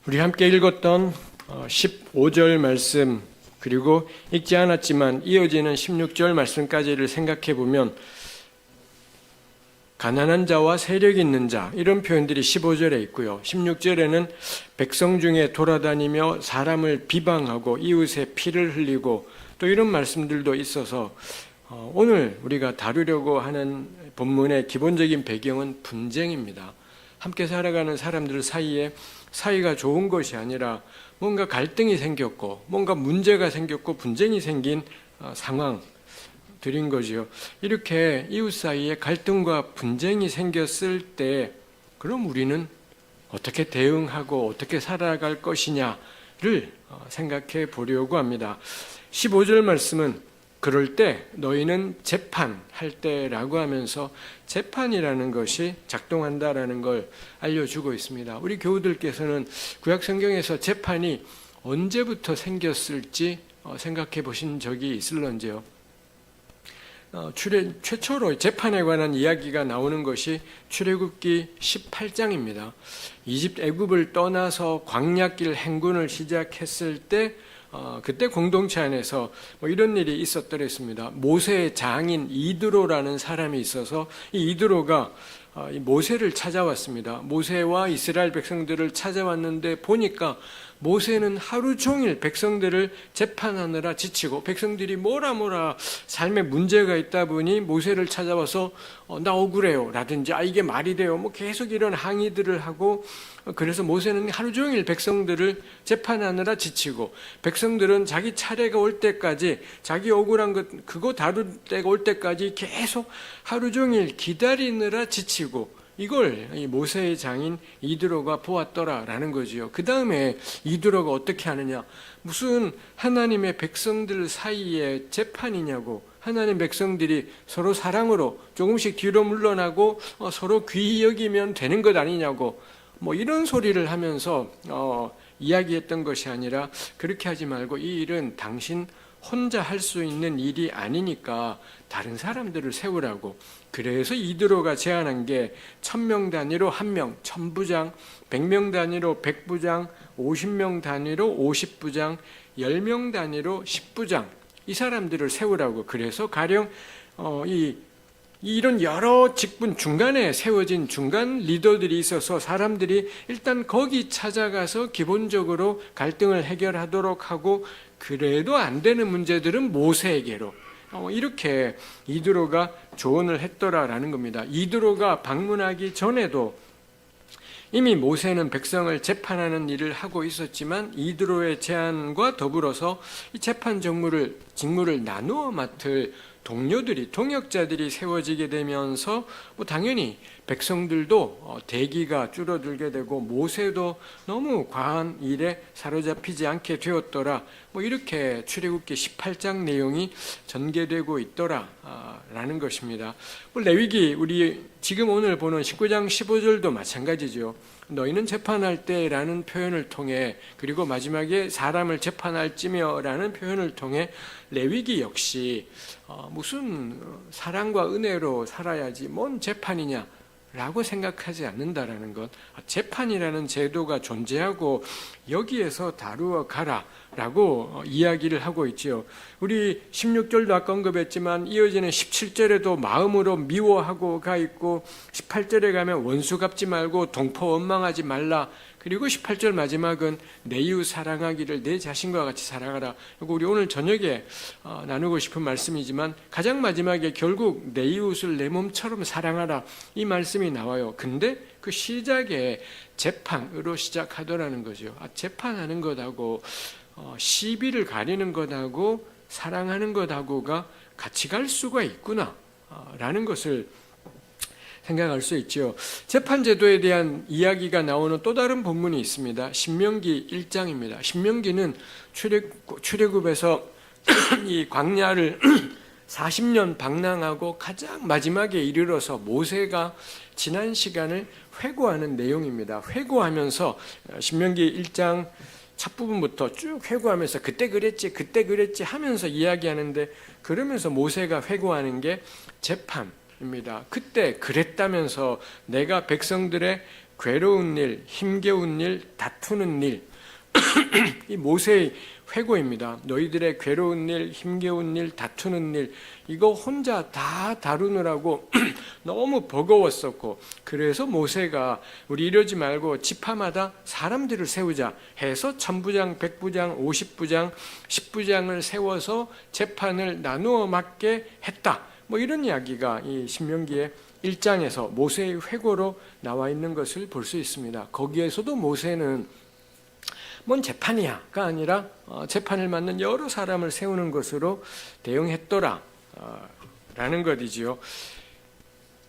우리 함께 읽었던 15절 말씀 그리고 읽지 않았지만 이어지는 16절 말씀까지를 생각해 보면 가난한 자와 세력 있는 자 이런 표현들이 15절에 있고요. 16절에는 백성 중에 돌아다니며 사람을 비방하고 이웃의 피를 흘리고 또 이런 말씀들도 있어서 오늘 우리가 다루려고 하는 본문의 기본적인 배경은 분쟁입니다. 함께 살아가는 사람들 사이에 사이가 좋은 것이 아니라 뭔가 갈등이 생겼고 뭔가 문제가 생겼고 분쟁이 생긴 상황들인 거지요. 이렇게 이웃 사이에 갈등과 분쟁이 생겼을 때 그럼 우리는 어떻게 대응하고 어떻게 살아갈 것이냐를 생각해 보려고 합니다. 15절 말씀은 그럴 때 너희는 재판할 때라고 하면서 재판이라는 것이 작동한다라는 걸 알려주고 있습니다. 우리 교우들께서는 구약 성경에서 재판이 언제부터 생겼을지 생각해 보신 적이 있을런지요? 최초로 재판에 관한 이야기가 나오는 것이 출애굽기 18장입니다. 애굽을 떠나서 광야길 행군을 시작했을 때 그때 공동체 안에서 이런 일이 있었더랬습니다. 모세의 장인 이드로라는 사람이 있어서 이 이드로가 모세를 찾아왔습니다. 모세와 이스라엘 백성들을 찾아왔는데 보니까 모세는 하루 종일 백성들을 재판하느라 지치고 백성들이 뭐라 삶에 문제가 있다 보니 모세를 찾아와서 나 억울해요 라든지 이게 말이 돼요 계속 이런 항의들을 하고 그래서 모세는 하루 종일 백성들을 재판하느라 지치고 백성들은 자기 차례가 올 때까지 자기 억울한 것 그거 다룰 때가 올 때까지 계속 하루 종일 기다리느라 지치고 이걸 모세의 장인 이드로가 보았더라라는 거지요. 그 다음에 이드로가 어떻게 하느냐? 무슨 하나님의 백성들 사이에 재판이냐고. 하나님 백성들이 서로 사랑으로 조금씩 뒤로 물러나고 서로 귀히 여기면 되는 것 아니냐고. 이런 소리를 하면서 이야기했던 것이 아니라 그렇게 하지 말고 이 일은 당신 혼자 할 수 있는 일이 아니니까 다른 사람들을 세우라고. 그래서 이드로가 제안한 게 1000명 단위로 1명 1000부장, 100명 단위로 100부장, 50명 단위로 50부장, 10명 단위로 10부장 이 사람들을 세우라고. 그래서 가령 이런 여러 직분 중간에 세워진 중간 리더들이 있어서 사람들이 일단 거기 찾아가서 기본적으로 갈등을 해결하도록 하고 그래도 안 되는 문제들은 모세에게로 이렇게 이드로가 조언을 했더라라는 겁니다. 이드로가 방문하기 전에도 이미 모세는 백성을 재판하는 일을 하고 있었지만 이드로의 제안과 더불어서 이 재판 직무를 나누어 맡을 동료들이 동역자들이 세워지게 되면서 당연히 백성들도 대기가 줄어들게 되고 모세도 너무 과한 일에 사로잡히지 않게 되었더라. 이렇게 출애굽기 18장 내용이 전개되고 있더라라는 것입니다. 레위기 우리 지금 오늘 보는 19장 15절도 마찬가지죠. 너희는 재판할 때라는 표현을 통해 그리고 마지막에 사람을 재판할지며라는 표현을 통해 레위기 역시 무슨 사랑과 은혜로 살아야지 뭔 재판이냐 라고 생각하지 않는다라는 것. 재판이라는 제도가 존재하고 여기에서 다루어 가라 라고 이야기를 하고 있지요. 우리 16절도 아까 언급했지만 이어지는 17절에도 마음으로 미워하고 가 있고 18절에 가면 원수 갚지 말고 동포 원망하지 말라. 그리고 18절 마지막은 내 이웃 사랑하기를 내 자신과 같이 사랑하라. 이거 우리 오늘 저녁에 나누고 싶은 말씀이지만 가장 마지막에 결국 내 이웃을 내 몸처럼 사랑하라 이 말씀이 나와요. 근데 그 시작에 재판으로 시작하더라는 거죠. 재판하는 것하고 시비를 가리는 것하고 사랑하는 것하고가 같이 갈 수가 있구나 라는 것을 생각할 수 있죠. 재판제도에 대한 이야기가 나오는 또 다른 본문이 있습니다. 신명기 1장입니다. 신명기는 출애굽에서 이 광야를 40년 방랑하고 가장 마지막에 이르러서 모세가 지난 시간을 회고하는 내용입니다. 회고하면서 신명기 1장 첫부분부터 쭉 회고하면서 그때 그랬지 하면서 이야기하는데 그러면서 모세가 회고하는 게 재판 입니다. 그때 그랬다면서 내가 백성들의 괴로운 일, 힘겨운 일, 다투는 일, 이 모세의 회고입니다. 너희들의 괴로운 일, 힘겨운 일, 다투는 일, 이거 혼자 다 다루느라고 너무 버거웠었고, 그래서 모세가 우리 이러지 말고 지파마다 사람들을 세우자 해서 1000부장, 100부장, 50부장, 10부장을 세워서 재판을 나누어 맡게 했다. 뭐 이런 이야기가 이 신명기의 1장에서 모세의 회고로 나와 있는 것을 볼 수 있습니다. 거기에서도 모세는 뭔 재판이야가 아니라 재판을 맡는 여러 사람을 세우는 것으로 대응했더라 라는 것이지요.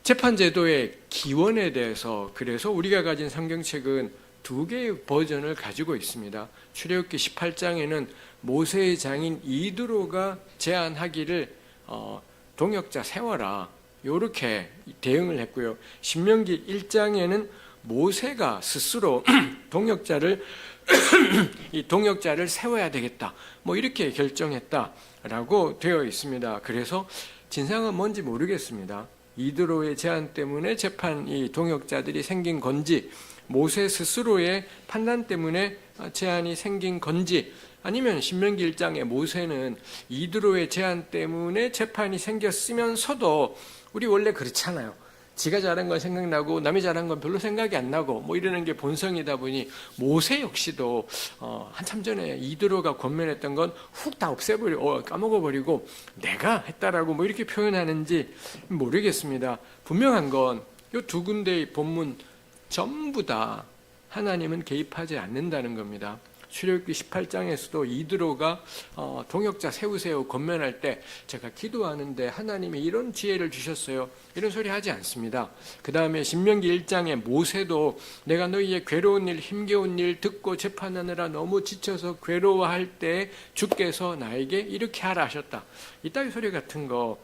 재판제도의 기원에 대해서 그래서 우리가 가진 성경책은 2개의 버전을 가지고 있습니다. 출애굽기 18장에는 모세의 장인 이드로가 제안하기를 동역자 세워라 이렇게 대응을 했고요. 신명기 1장에는 모세가 스스로 이 동역자를 세워야 되겠다. 뭐 이렇게 결정했다라고 되어 있습니다. 그래서 진상은 뭔지 모르겠습니다. 이드로의 제안 때문에 재판 이 동역자들이 생긴 건지, 모세 스스로의 판단 때문에 제안이 생긴 건지, 아니면 신명기 1장에 모세는 이드로의 제안 때문에 재판이 생겼으면서도 우리 원래 그렇잖아요. 지가 잘한 건 생각나고 남이 잘한 건 별로 생각이 안 나고 뭐 이러는 게 본성이다 보니 모세 역시도 한참 전에 이드로가 권면했던 건 훅 다 까먹어버리고 내가 했다라고 뭐 이렇게 표현하는지 모르겠습니다. 분명한 건 이 2군데의 본문 전부 다 하나님은 개입하지 않는다는 겁니다. 출애굽기 18장에서도 이드로가 동역자 세우세요 권면할 때 제가 기도하는데 하나님이 이런 지혜를 주셨어요 이런 소리 하지 않습니다. 그 다음에 신명기 1장에 모세도 내가 너희의 괴로운 일 힘겨운 일 듣고 재판하느라 너무 지쳐서 괴로워할 때 주께서 나에게 이렇게 하라 하셨다 이따위 소리 같은 거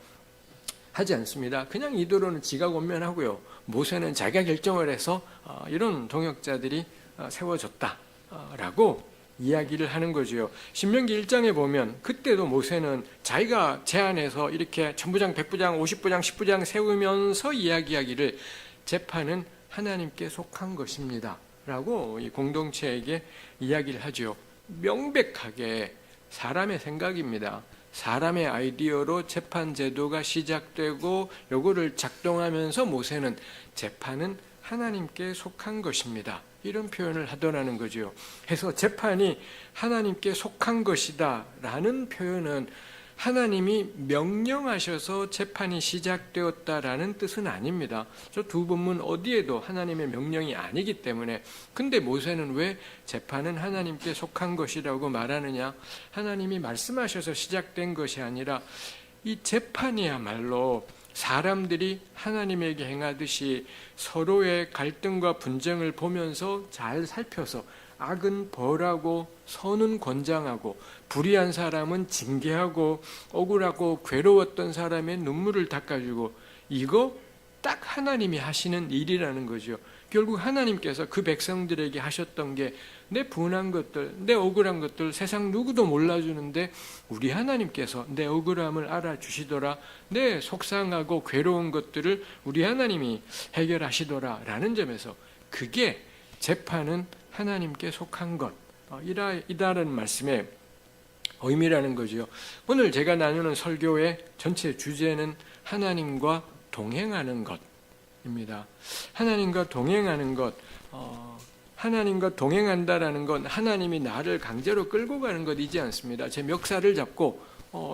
하지 않습니다. 그냥 이드로는 지가 권면하고요, 모세는 자기가 결정을 해서 이런 동역자들이 세워졌다라고 이야기를 하는 거죠. 신명기 1장에 보면 그때도 모세는 자기가 제안해서 이렇게 1000부장, 100부장, 50부장, 10부장 세우면서 이야기하기를 재판은 하나님께 속한 것입니다 라고 이 공동체에게 이야기를 하죠. 명백하게 사람의 생각입니다. 사람의 아이디어로 재판 제도가 시작되고 요거를 작동하면서 모세는 재판은 하나님께 속한 것입니다 이런 표현을 하더라는 거죠. 해서 재판이 하나님께 속한 것이다 라는 표현은 하나님이 명령하셔서 재판이 시작되었다라는 뜻은 아닙니다. 저 2본문 어디에도 하나님의 명령이 아니기 때문에. 근데 모세는 왜 재판은 하나님께 속한 것이라고 말하느냐? 하나님이 말씀하셔서 시작된 것이 아니라 이 재판이야말로 사람들이 하나님에게 행하듯이 서로의 갈등과 분쟁을 보면서 잘 살펴서 악은 벌하고 선은 권장하고 불의한 사람은 징계하고 억울하고 괴로웠던 사람의 눈물을 닦아주고 이거 딱 하나님이 하시는 일이라는 거죠. 결국 하나님께서 그 백성들에게 하셨던 게 내 분한 것들, 내 억울한 것들 세상 누구도 몰라주는데 우리 하나님께서 내 억울함을 알아주시더라, 내 속상하고 괴로운 것들을 우리 하나님이 해결하시더라 라는 점에서 그게 재판은 하나님께 속한 것 이다라는 말씀의 의미라는 거죠. 오늘 제가 나누는 설교의 전체 주제는 하나님과 동행하는 것입니다. 하나님과 동행하는 것, 하나님과 동행한다라는 건 하나님이 나를 강제로 끌고 가는 것이지 않습니다. 제 멱살을 잡고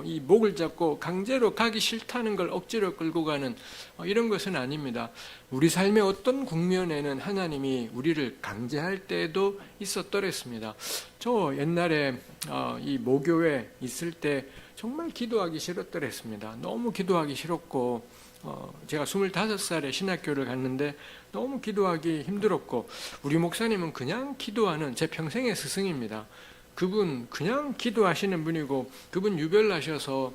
이 목을 잡고 강제로 가기 싫다는 걸 억지로 끌고 가는 이런 것은 아닙니다. 우리 삶의 어떤 국면에는 하나님이 우리를 강제할 때도 있었더랬습니다. 저 옛날에 이 모교에 있을 때 정말 기도하기 싫었더랬습니다. 너무 기도하기 싫었고 제가 25살에 신학교를 갔는데 너무 기도하기 힘들었고 우리 목사님은 그냥 기도하는 제 평생의 스승입니다. 그분 그냥 기도하시는 분이고 그분 유별나셔서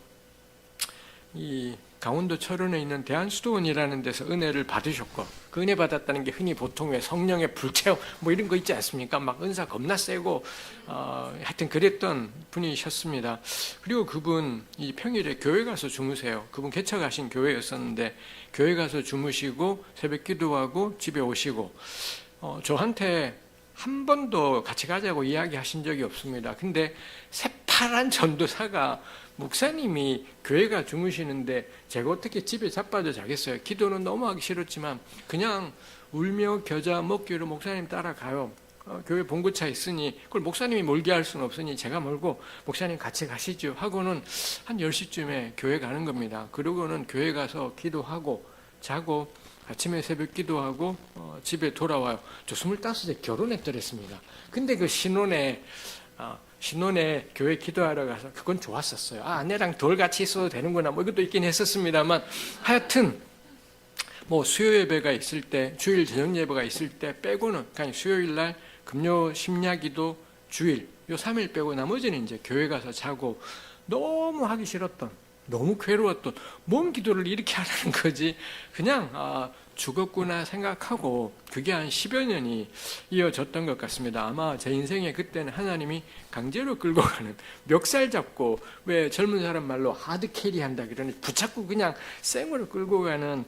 이 강원도 철원에 있는 대한수도원이라는 데서 은혜를 받으셨고 그 은혜 받았다는 게 흔히 보통 왜 성령의 불체험 뭐 이런 거 있지 않습니까? 막 은사 겁나 세고 하여튼 그랬던 분이셨습니다. 그리고 그분 이 평일에 교회 가서 주무세요. 그분 개척하신 교회였었는데 교회 가서 주무시고 새벽 기도하고 집에 오시고 저한테 한 번도 같이 가자고 이야기하신 적이 없습니다. 근데 새파란 전도사가 목사님이 교회가 주무시는데 제가 어떻게 집에 자빠져 자겠어요. 기도는 너무 하기 싫었지만 그냥 울며 겨자 먹기로 목사님 따라가요. 교회 봉구차 있으니 그걸 목사님이 몰게 할 수는 없으니 제가 몰고 목사님 같이 가시죠 하고는 한 10시쯤에 교회 가는 겁니다. 그러고는 교회 가서 기도하고 자고 아침에 새벽 기도하고 집에 돌아와요. 저 25세 결혼했더랬습니다. 근데 그 신혼에 교회 기도하러 가서 그건 좋았었어요. 아내랑 덜 같이 있어도 되는구나 뭐 이것도 있긴 했었습니다만 하여튼 뭐 수요 예배가 있을 때 주일 저녁 예배가 있을 때 빼고는 그냥 수요일 날 금요 심야기도 주일 요 3일 빼고 나머지는 이제 교회 가서 자고 너무 하기 싫었던 너무 괴로웠던 뭔 기도를 이렇게 하라는 거지 그냥 죽었구나 생각하고 그게 한 10여 년이 이어졌던 것 같습니다. 아마 제 인생에 그때는 하나님이 강제로 끌고 가는 멱살 잡고 왜 젊은 사람 말로 하드캐리 한다 그러니 붙잡고 그냥 생으로 끌고 가는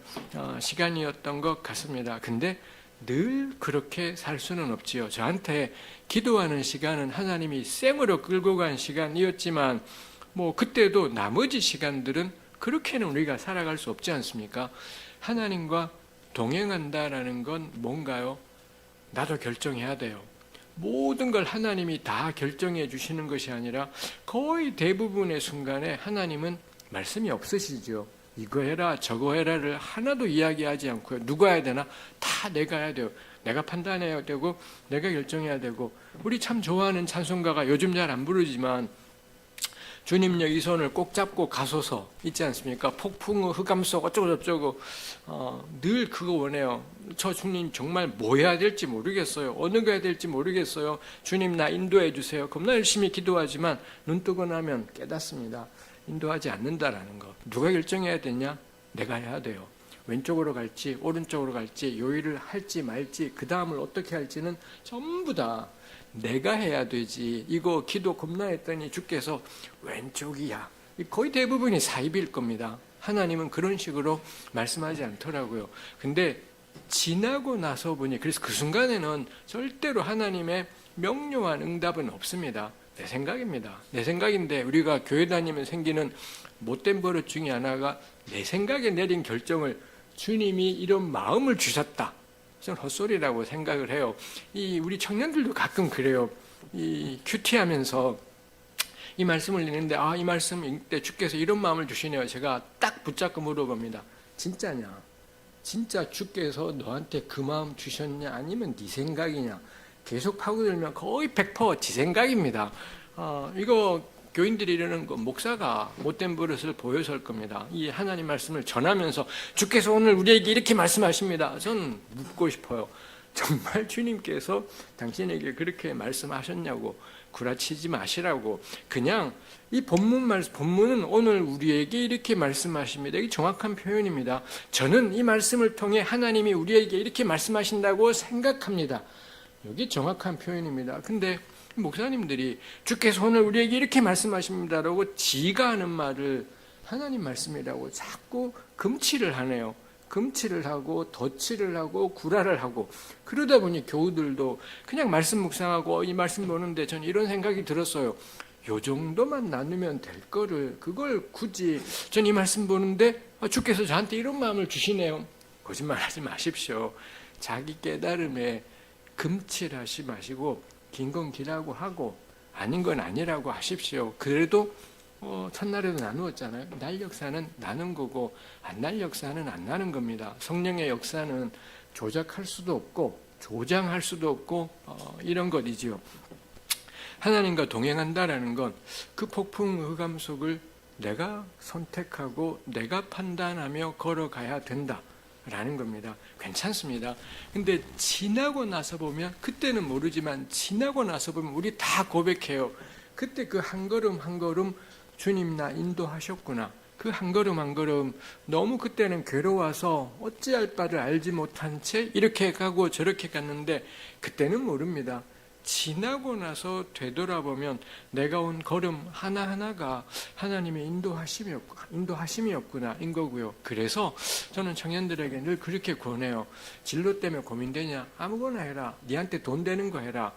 시간이었던 것 같습니다. 근데 늘 그렇게 살 수는 없지요. 저한테 기도하는 시간은 하나님이 생으로 끌고 간 시간이었지만 뭐 그때도 나머지 시간들은 그렇게는 우리가 살아갈 수 없지 않습니까? 하나님과 동행한다라는 건 뭔가요? 나도 결정해야 돼요. 모든 걸 하나님이 다 결정해 주시는 것이 아니라 거의 대부분의 순간에 하나님은 말씀이 없으시죠. 이거 해라 저거 해라를 하나도 이야기하지 않고요. 누가 해야 되나? 다 내가 해야 돼요. 내가 판단해야 되고 내가 결정해야 되고 우리 참 좋아하는 찬송가가 요즘 잘 안 부르지만 주님여 이 손을 꼭 잡고 가소서 있지 않습니까? 폭풍 흑암 속 어쩌고 저쩌고 늘 그거 원해요. 저 주님 정말 뭐 해야 될지 모르겠어요. 어느 거 해야 될지 모르겠어요. 주님 나 인도해 주세요. 겁나 열심히 기도하지만 눈 뜨고 나면 깨닫습니다. 인도하지 않는다라는 거. 누가 결정해야 되냐? 내가 해야 돼요. 왼쪽으로 갈지 오른쪽으로 갈지 요 일을 할지 말지 그 다음을 어떻게 할지는 전부 다 내가 해야 되지. 이거 기도 겁나 했더니 주께서 왼쪽이야. 거의 대부분이 사입일 겁니다. 하나님은 그런 식으로 말씀하지 않더라고요. 근데 지나고 나서 보니 그래서 그 순간에는 절대로 하나님의 명료한 응답은 없습니다. 내 생각입니다. 내 생각인데 우리가 교회 다니면 생기는 못된 버릇 중에 하나가 내 생각에 내린 결정을 주님이 이런 마음을 주셨다. 저는 헛소리라고 생각을 해요. 우리 청년들도 가끔 그래요. 큐티하면서 이 말씀을 읽는데 이 말씀 읽을 때 주께서 이런 마음을 주시네요. 제가 딱 붙잡고 물어봅니다. 진짜냐? 진짜 주께서 너한테 그 마음 주셨냐? 아니면 네 생각이냐? 계속 파고들면 거의 100%지 생각입니다. 이거 교인들이 이러는 거 목사가 못된 버릇을 보여서일 겁니다. 이 하나님 말씀을 전하면서 주께서 오늘 우리에게 이렇게 말씀하십니다. 저는 묻고 싶어요. 정말 주님께서 당신에게 그렇게 말씀하셨냐고 구라치지 마시라고 그냥 이 본문은 오늘 우리에게 이렇게 말씀하십니다. 이게 정확한 표현입니다. 저는 이 말씀을 통해 하나님이 우리에게 이렇게 말씀하신다고 생각합니다. 여기 정확한 표현입니다. 근데 목사님들이 주께서 오늘 우리에게 이렇게 말씀하십니다라고 지가 하는 말을 하나님 말씀이라고 자꾸 금치를 하네요. 금치를 하고 덧치를 하고 구라를 하고 그러다 보니 교우들도 그냥 말씀 묵상하고 이 말씀 보는데 저는 이런 생각이 들었어요. 요 정도만 나누면 될 거를 그걸 굳이 전 이 말씀 보는데 주께서 저한테 이런 마음을 주시네요. 거짓말하지 마십시오. 자기 깨달음에 금칠하지 마시고 긴 건 기라고 하고 아닌 건 아니라고 하십시오. 그래도 첫날에도 나누었잖아요. 날 역사는 나는 거고 안 날 역사는 안 나는 겁니다. 성령의 역사는 조작할 수도 없고 조장할 수도 없고 이런 것이지요. 하나님과 동행한다라는 건 그 폭풍 흑암 속을 내가 선택하고 내가 판단하며 걸어가야 된다 라는 겁니다. 괜찮습니다. 근데 지나고 나서 보면 그때는 모르지만 지나고 나서 보면 우리 다 고백해요. 그때 그 한 걸음 한 걸음 주님 나 인도하셨구나. 그 한 걸음 한 걸음 너무 그때는 괴로워서 어찌할 바를 알지 못한 채 이렇게 가고 저렇게 갔는데 그때는 모릅니다. 지나고 나서 되돌아보면 내가 온 걸음 하나하나가 하나님의 인도하심이었구나 인 거고요. 그래서 저는 청년들에게 늘 그렇게 권해요. 진로 때문에 고민되냐? 아무거나 해라. 니한테 돈 되는 거 해라.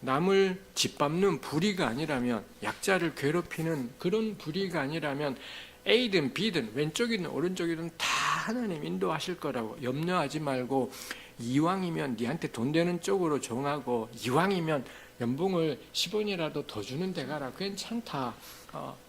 남을 짓밟는 불의가 아니라면, 약자를 괴롭히는 그런 불의가 아니라면 A든 B든 왼쪽이든 오른쪽이든 다 하나님 인도하실 거라고 염려하지 말고, 이왕이면 니한테 돈 되는 쪽으로 정하고, 이왕이면 연봉을 10원이라도 더 주는 데 가라. 괜찮다.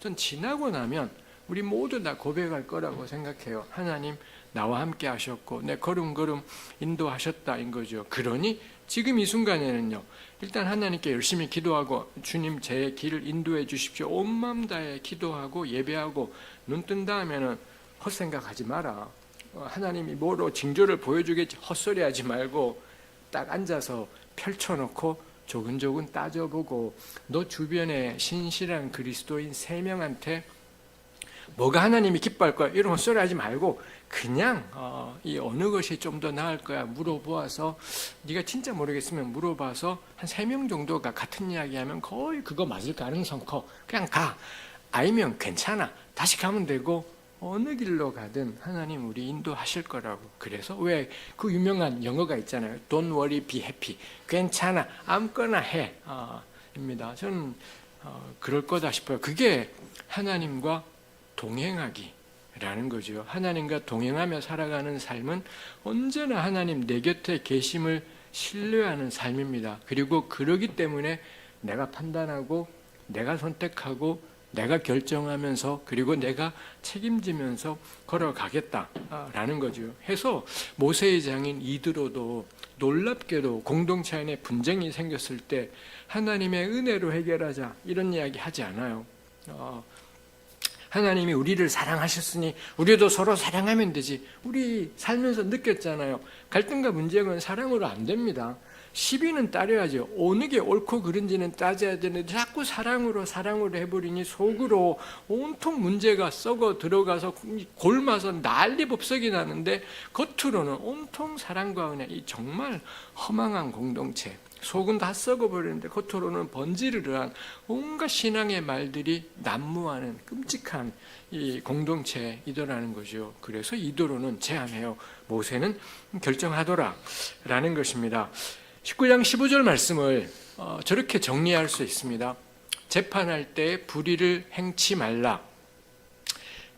전 지나고 나면 우리 모두 다 고백할 거라고 생각해요. 하나님 나와 함께 하셨고 내 걸음걸음 인도하셨다인 거죠. 그러니 지금 이 순간에는요, 일단 하나님께 열심히 기도하고 주님 제 길을 인도해 주십시오. 온 마음 다해 기도하고 예배하고 눈 뜬 다음에는 헛생각하지 마라. 하나님이 뭐로 징조를 보여주겠지 헛소리하지 말고 딱 앉아서 펼쳐놓고 조근조근 따져보고, 너 주변에 신실한 그리스도인 3명한테 뭐가 하나님이 기뻐할 거야 이런 헛소리 하지 말고 그냥 이 어느 것이 좀 더 나을 거야 물어보아서, 네가 진짜 모르겠으면 물어봐서 한 3명 정도가 같은 이야기하면 거의 그거 맞을 가능성 커. 그냥 가. 아니면 괜찮아. 다시 가면 되고, 어느 길로 가든 하나님 우리 인도하실 거라고. 그래서 왜 그 유명한 영어가 있잖아요. Don't worry, be happy. 괜찮아. 아무거나 해. 입니다. 저는 그럴 거다 싶어요. 그게 하나님과 동행하기라는 거죠. 하나님과 동행하며 살아가는 삶은 언제나 하나님 내 곁에 계심을 신뢰하는 삶입니다. 그리고 그러기 때문에 내가 판단하고 내가 선택하고 내가 결정하면서 그리고 내가 책임지면서 걸어가겠다라는 거죠. 해서 모세의 장인 이드로도 놀랍게도 공동체 안에 분쟁이 생겼을 때 하나님의 은혜로 해결하자 이런 이야기 하지 않아요. 하나님이 우리를 사랑하셨으니 우리도 서로 사랑하면 되지. 우리 살면서 느꼈잖아요. 갈등과 문제는 사랑으로 안 됩니다. 시비는 따려야죠. 어느 게 옳고 그른지는 따져야 되는데 자꾸 사랑으로 해버리니 속으로 온통 문제가 썩어 들어가서 골마서 난리법석이 나는데, 겉으로는 온통 사랑과 은혜, 이 정말 허망한 공동체. 속은 다 썩어버리는데 겉으로는 번지르르한 온갖 신앙의 말들이 난무하는 끔찍한 이 공동체이더라는 거죠. 그래서 이도로는 제안해요. 모세는 결정하더라 라는 것입니다. 19장 15절 말씀을 저렇게 정리할 수 있습니다. 재판할 때 불의를 행치 말라.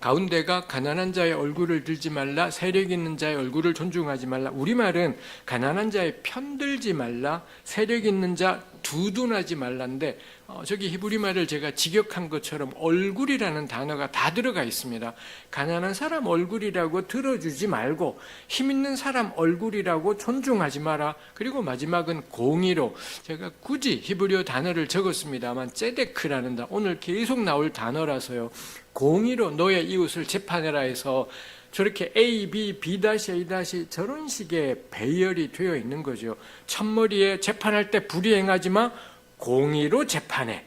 가운데가 가난한 자의 얼굴을 들지 말라. 세력 있는 자의 얼굴을 존중하지 말라. 우리말은 가난한 자의 편들지 말라. 세력 있는 자 두둔하지 말라인데, 저기 히브리말을 제가 직역한 것처럼 얼굴이라는 단어가 다 들어가 있습니다. 가난한 사람 얼굴이라고 들어주지 말고 힘 있는 사람 얼굴이라고 존중하지 마라. 그리고 마지막은 공의로, 제가 굳이 히브리어 단어를 적었습니다만 ጼ데크라는 단어, 오늘 계속 나올 단어라서요. 공의로 너의 이웃을 재판해라 해서 저렇게 A, B, B-A- 저런 식의 배열이 되어 있는 거죠. 첫머리에 재판할 때 불이행하지 마, 공의로 재판해.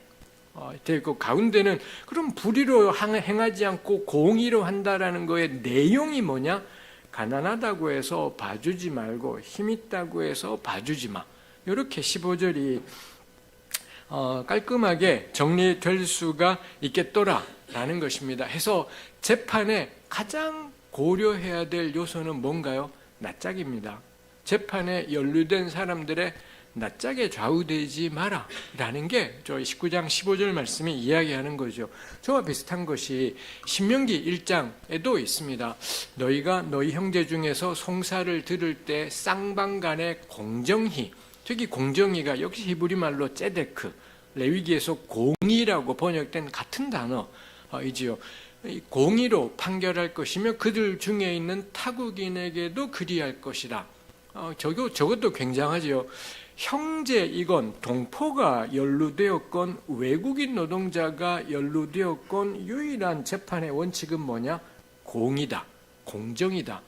되고 가운데는 그럼 불의로 행하지 않고 공의로 한다라는 거의 내용이 뭐냐? 가난하다고 해서 봐주지 말고 힘있다고 해서 봐주지 마. 이렇게 15절이 깔끔하게 정리될 수가 있겠더라라는 것입니다. 해서 재판에 가장 고려해야 될 요소는 뭔가요? 낯짝입니다. 재판에 연루된 사람들의 낯짝에 좌우되지 마라 라는 게 저희 19장 15절 말씀이 이야기하는 거죠. 저와 비슷한 것이 신명기 1장에도 있습니다. 너희가 너희 형제 중에서 송사를 들을 때 쌍방간에 공정히, 저기 공정히가 역시 히브리 말로 ጼ데크, 레위기에서 공의라고 번역된 같은 단어이지요. 공의로 판결할 것이며 그들 중에 있는 타국인에게도 그리할 것이라. 저것도 굉장하죠. 형제이건 동포가 연루되었건 외국인 노동자가 연루되었건 유일한 재판의 원칙은 뭐냐? 공의다, 공정이다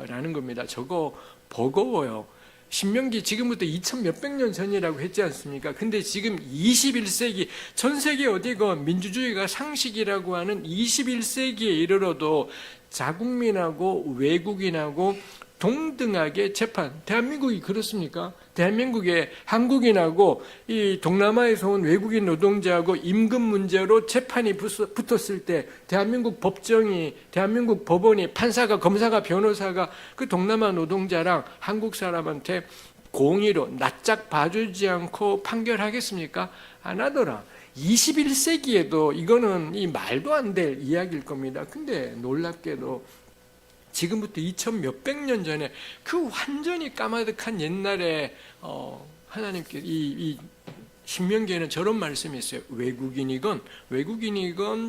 라는 겁니다. 저거 버거워요. 신명기 지금부터 2000 몇백 년 전이라고 했지 않습니까? 근데 지금 21세기, 전 세계 어디건 민주주의가 상식이라고 하는 21세기에 이르러도 자국민하고 외국인하고 동등하게 재판. 대한민국이 그렇습니까? 대한민국에 한국인하고 이 동남아에서 온 외국인 노동자하고 임금 문제로 재판이 붙었을 때 대한민국 법정이, 대한민국 법원이, 판사가, 검사가, 변호사가 그 동남아 노동자랑 한국 사람한테 공의로 낯짝 봐주지 않고 판결하겠습니까? 안 하더라. 21세기에도 이거는 이 말도 안 될 이야기일 겁니다. 근데 놀랍게도 지금부터 2000 몇백 년 전에 그 완전히 까마득한 옛날에 하나님께 이 신명기에는 저런 말씀이 있어요. 외국인이건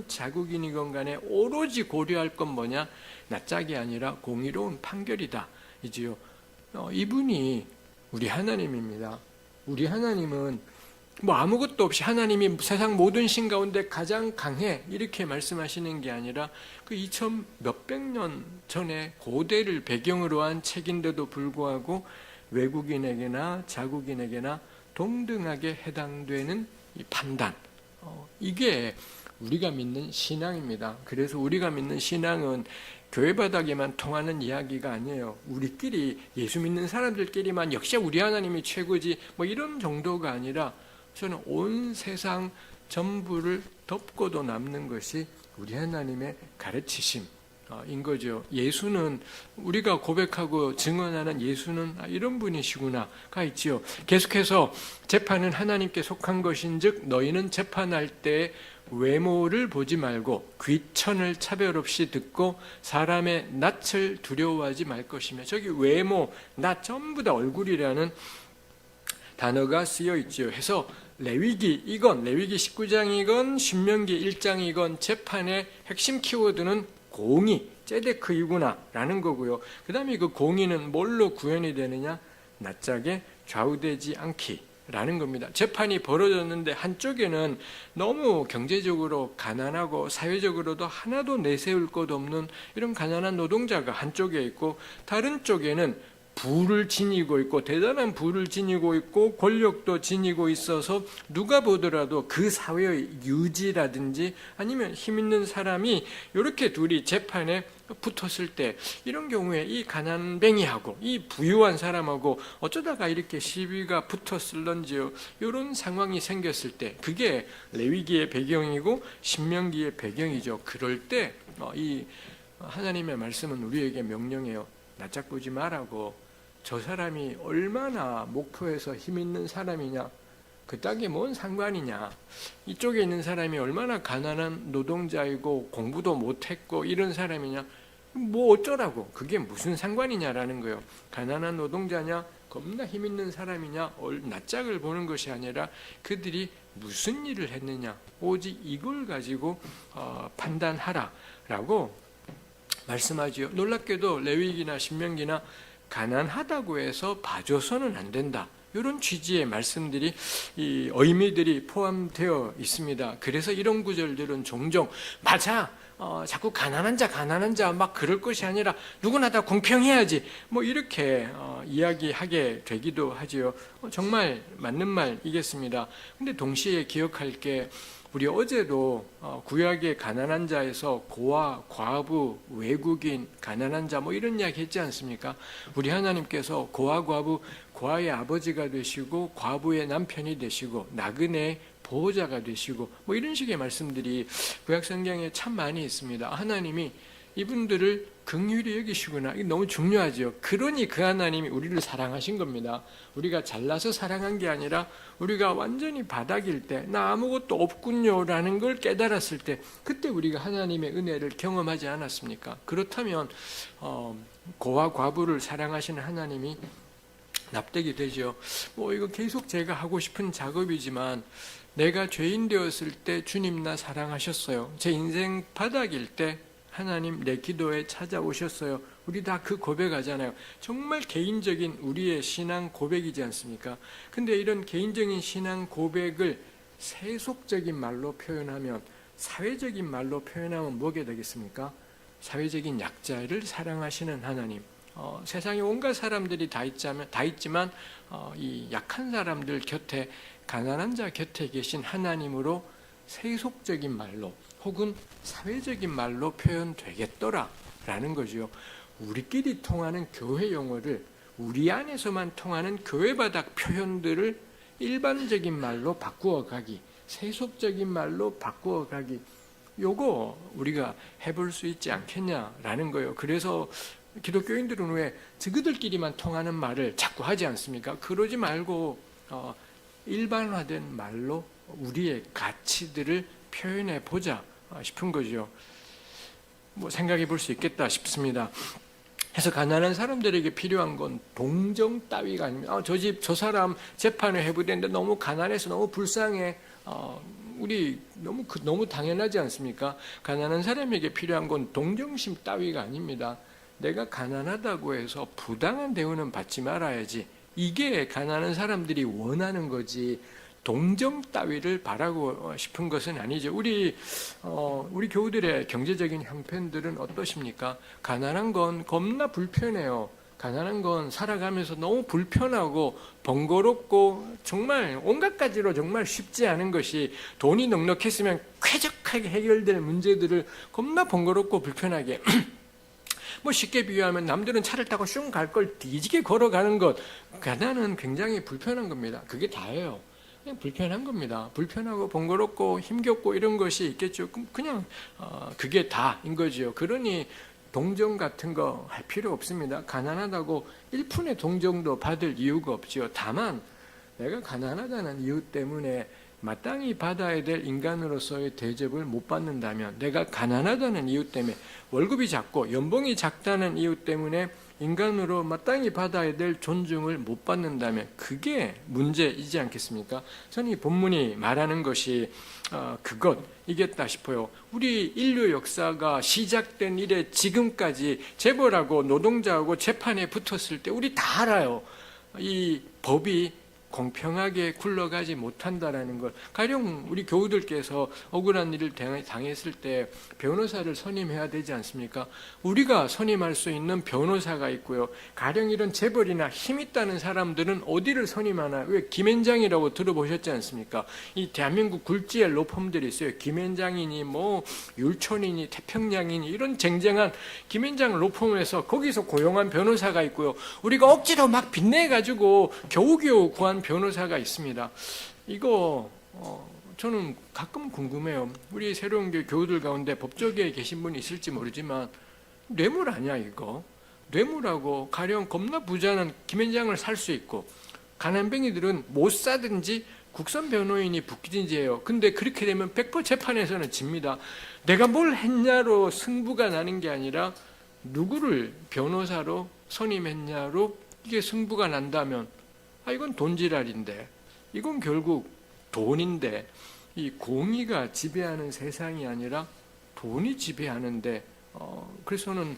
자국인이건 간에 오로지 고려할 건 뭐냐? 낯짝이 아니라 공의로운 판결이다. 이지요. 이분이 우리 하나님입니다. 우리 하나님은 뭐 아무것도 없이 하나님이 세상 모든 신 가운데 가장 강해 이렇게 말씀하시는 게 아니라 그 2000 몇백 년 전에 고대를 배경으로 한 책인데도 불구하고 외국인에게나 자국인에게나 동등하게 해당되는 이 판단, 이게 우리가 믿는 신앙입니다. 그래서 우리가 믿는 신앙은 교회 바닥에만 통하는 이야기가 아니에요. 우리끼리 예수 믿는 사람들끼리만 역시 우리 하나님이 최고지 뭐 이런 정도가 아니라 저는 온 세상 전부를 덮고도 남는 것이 우리 하나님의 가르치심인 거죠. 예수는 우리가 고백하고 증언하는 예수는 이런 분이시구나가 있지요. 계속해서 재판은 하나님께 속한 것인즉 너희는 재판할 때 외모를 보지 말고 귀천을 차별 없이 듣고 사람의 낯을 두려워하지 말 것이며, 저기 외모, 낯 전부 다 얼굴이라는 단어가 쓰여 있지요. 해서 레위기이건 레위기 19장이건 신명기 1장이건 재판의 핵심 키워드는 공의, ጼ데크이구나 라는 거고요. 그 다음에 그 공의는 뭘로 구현이 되느냐? 낯짝에 좌우되지 않기 라는 겁니다. 재판이 벌어졌는데 한쪽에는 너무 경제적으로 가난하고 사회적으로도 하나도 내세울 것 없는 이런 가난한 노동자가 한쪽에 있고, 다른 쪽에는 부를 지니고 있고 대단한 부를 지니고 있고 권력도 지니고 있어서 누가 보더라도 그 사회의 유지라든지 아니면 힘 있는 사람이 이렇게 둘이 재판에 붙었을 때, 이런 경우에 이 가난뱅이하고 이 부유한 사람하고 어쩌다가 이렇게 시비가 붙었을런지요. 이런 상황이 생겼을 때 그게 레위기의 배경이고 신명기의 배경이죠. 그럴 때 이 하나님의 말씀은 우리에게 명령해요. 낯짝 보지 말라고. 저 사람이 얼마나 목표에서 힘 있는 사람이냐, 그딴 게 뭔 상관이냐, 이쪽에 있는 사람이 얼마나 가난한 노동자이고 공부도 못했고 이런 사람이냐, 뭐 어쩌라고, 그게 무슨 상관이냐라는 거예요. 가난한 노동자냐 겁나 힘 있는 사람이냐 낯짝을 보는 것이 아니라 그들이 무슨 일을 했느냐, 오직 이걸 가지고 판단하라라고 말씀하지요. 놀랍게도 레위기나 신명기나 가난하다고 해서 봐줘서는 안 된다, 이런 취지의 말씀들이, 이 의미들이 포함되어 있습니다. 그래서 이런 구절들은 종종 맞아, 자꾸 가난한 자 막 그럴 것이 아니라 누구나 다 공평해야지 뭐 이렇게 이야기하게 되기도 하지요. 정말 맞는 말이겠습니다. 근데 동시에 기억할 게, 우리 어제도 구약의 가난한 자에서 고아, 과부, 외국인, 가난한 자 뭐 이런 이야기 했지 않습니까? 우리 하나님께서 고아, 과부, 고아의 아버지가 되시고 과부의 남편이 되시고 나그네의 보호자가 되시고 뭐 이런 식의 말씀들이 구약 성경에 참 많이 있습니다. 하나님이 이분들을 긍휼히 여기시구나. 이게 너무 중요하죠. 그러니 그 하나님이 우리를 사랑하신 겁니다. 우리가 잘나서 사랑한 게 아니라 우리가 완전히 바닥일 때, 나 아무것도 없군요라는 걸 깨달았을 때, 그때 우리가 하나님의 은혜를 경험하지 않았습니까? 그렇다면 고아 과부를 사랑하시는 하나님이 납득이 되죠. 뭐 이거 계속 제가 하고 싶은 작업이지만, 내가 죄인 되었을 때 주님 나 사랑하셨어요. 제 인생 바닥일 때 하나님 내 기도에 찾아오셨어요. 우리 다 그 고백하잖아요. 정말 개인적인 우리의 신앙 고백이지 않습니까? 근데 이런 개인적인 신앙 고백을 세속적인 말로 표현하면, 사회적인 말로 표현하면 뭐게 되겠습니까? 사회적인 약자를 사랑하시는 하나님. 세상에 온갖 사람들이 다 있지만 이 약한 사람들 곁에, 가난한 자 곁에 계신 하나님으로 세속적인 말로 혹은 사회적인 말로 표현되겠더라라는 거죠. 우리끼리 통하는 교회 용어를, 우리 안에서만 통하는 교회 바닥 표현들을 일반적인 말로 바꾸어 가기, 세속적인 말로 바꾸어 가기, 요거 우리가 해볼 수 있지 않겠냐라는 거예요. 그래서 기독교인들은 왜 저그들끼리만 통하는 말을 자꾸 하지 않습니까? 그러지 말고 일반화된 말로 우리의 가치들을 표현해 보자 싶은 거죠. 뭐 생각해 볼 수 있겠다 싶습니다. 그래서 가난한 사람들에게 필요한 건 동정 따위가 아닙니다. 저 집, 저 사람 재판을 해봐야 되는데 너무 가난해서 너무 불쌍해. 우리 너무 당연하지 않습니까? 가난한 사람에게 필요한 건 동정심 따위가 아닙니다. 내가 가난하다고 해서 부당한 대우는 받지 말아야지. 이게 가난한 사람들이 원하는 거지. 동정 따위를 바라고 싶은 것은 아니죠. 우리 교우들의 경제적인 형편들은 어떠십니까? 가난한 건 겁나 불편해요. 가난한 건 살아가면서 너무 불편하고 번거롭고 정말 온갖 가지로 정말 쉽지 않은 것이, 돈이 넉넉했으면 쾌적하게 해결될 문제들을 겁나 번거롭고 불편하게 뭐 쉽게 비유하면 남들은 차를 타고 슝 갈 걸 뒤지게 걸어가는 것, 가난은 굉장히 불편한 겁니다. 그게 다예요. 그냥 불편한 겁니다. 불편하고 번거롭고 힘겹고 이런 것이 있겠죠. 그냥 그게 다인 거죠. 그러니 동정 같은 거 할 필요 없습니다. 가난하다고 1푼의 동정도 받을 이유가 없죠. 다만 내가 가난하다는 이유 때문에 마땅히 받아야 될 인간으로서의 대접을 못 받는다면, 내가 가난하다는 이유 때문에 월급이 작고 연봉이 작다는 이유 때문에 인간으로 마땅히 받아야 될 존중을 못 받는다면 그게 문제이지 않겠습니까? 저는 이 본문이 말하는 것이 그것이겠다 싶어요. 우리 인류 역사가 시작된 이래 지금까지 재벌하고 노동자하고 재판에 붙었을 때 우리 다 알아요. 이 법이 공평하게 굴러가지 못한다라는 걸. 가령 우리 교우들께서 억울한 일을 당했을 때 변호사를 선임해야 되지 않습니까? 우리가 선임할 수 있는 변호사가 있고요. 가령 이런 재벌이나 힘 있다는 사람들은 어디를 선임하나? 왜 김앤장이라고 들어보셨지 않습니까? 이 대한민국 굴지의 로펌들이 있어요. 김앤장이니 뭐 율촌이니 태평양이니 이런 쟁쟁한 김앤장 로펌에서 거기서 고용한 변호사가 있고요. 우리가 억지로 막 빚내가지고 겨우겨우 구한 변호사가 있습니다. 이거 저는 가끔 궁금해요. 우리 새로운 교우들 가운데 법조계에 계신 분이 있을지 모르지만 뇌물 아니야 이거? 뇌물하고 가령 겁나 부자는 김앤장을 살 수 있고 가난뱅이들은 못 사든지 국선 변호인이 붙기든지 해요. 근데 그렇게 되면 100% 재판에서는 집니다. 내가 뭘 했냐로 승부가 나는 게 아니라 누구를 변호사로 선임했냐로 이게 승부가 난다면, 이건 돈지랄인데, 이건 결국 돈인데, 이 공의가 지배하는 세상이 아니라 돈이 지배하는데, 그래서는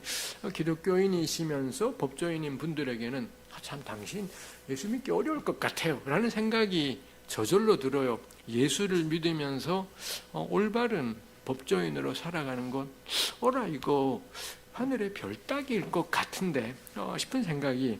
기독교인이시면서 법조인인 분들에게는 참 당신 예수 믿기 어려울 것 같아요 라는 생각이 저절로 들어요. 예수를 믿으면서 올바른 법조인으로 살아가는 건 이거 하늘의 별 따기일 것 같은데 싶은 생각이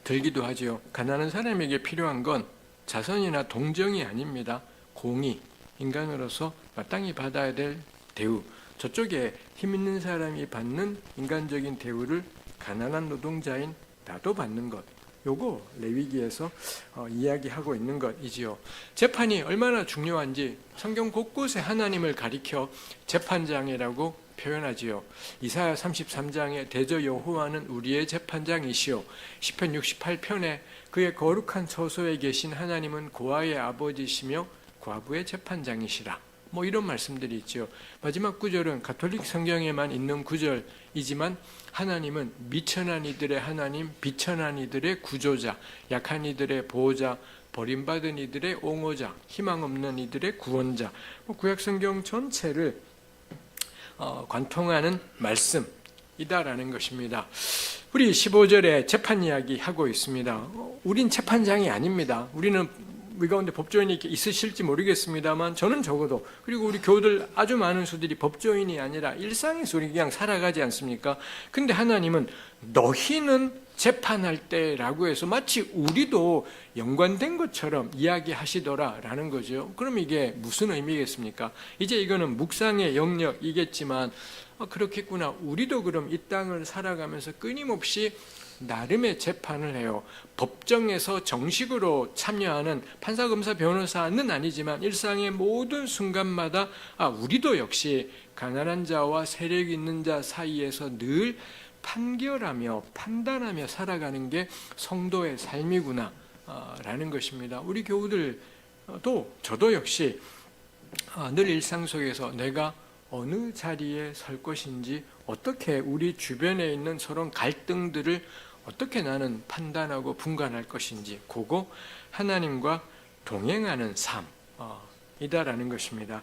들기도 하죠. 가난한 사람에게 필요한 건 자선이나 동정이 아닙니다. 공의, 인간으로서 마땅히 받아야 될 대우, 저쪽에 힘 있는 사람이 받는 인간적인 대우를 가난한 노동자인 나도 받는 것, 요거 레위기에서 이야기하고 있는 것이지요. 재판이 얼마나 중요한지 성경 곳곳에 하나님을 가리켜 재판장이라고 표현하지요. 이사야 33장에 대저 여호와는 우리의 재판장이시오. 시편 68편에 그의 거룩한 처소에 계신 하나님은 고아의 아버지시며 과부의 재판장이시라. 뭐 이런 말씀들이 있죠. 마지막 구절은 가톨릭 성경에만 있는 구절이지만 하나님은 미천한 이들의 하나님, 비천한 이들의 구조자, 약한 이들의 보호자, 버림받은 이들의 옹호자, 희망 없는 이들의 구원자, 구약 성경 전체를 관통하는 말씀이다라는 것입니다. 우리 15절에 재판 이야기 하고 있습니다. 우린 재판장이 아닙니다. 우리는 우리 가운데 법조인이 있으실지 모르겠습니다만 저는 적어도, 그리고 우리 교우들 아주 많은 수들이 법조인이 아니라 일상에서 우리 그냥 살아가지 않습니까? 근데 하나님은 너희는 재판할 때라고 해서 마치 우리도 연관된 것처럼 이야기하시더라라는 거죠. 그럼 이게 무슨 의미겠습니까? 이제 이거는 묵상의 영역이겠지만 그렇겠구나. 우리도 그럼 이 땅을 살아가면서 끊임없이 나름의 재판을 해요. 법정에서 정식으로 참여하는 판사, 검사, 변호사는 아니지만 일상의 모든 순간마다 우리도 역시 가난한 자와 세력 있는 자 사이에서 늘 판결하며 판단하며 살아가는 게 성도의 삶이구나 라는 것입니다. 우리 교우들도 저도 역시 늘 일상 속에서 내가 어느 자리에 설 것인지, 어떻게 우리 주변에 있는 서로 갈등들을 어떻게 나는 판단하고 분간할 것인지, 그거 하나님과 동행하는 삶이다라는 것입니다.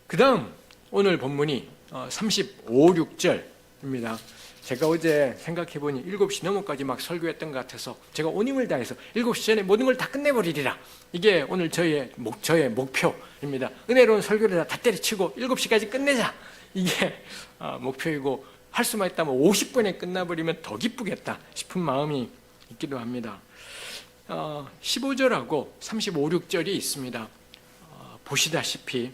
그 다음 오늘 본문이 35, 6절입니다. 제가 어제 생각해보니 7시 넘어까지 막 설교했던 것 같아서 제가 온 힘을 다해서 7시 전에 모든 걸 다 끝내버리리라. 이게 오늘 저의 목표입니다. 은혜로운 설교를 다 때려치고 7시까지 끝내자. 이게 목표이고, 할 수만 있다면 50분에 끝나버리면 더 기쁘겠다 싶은 마음이 있기도 합니다. 15절하고 35, 6절이 있습니다. 보시다시피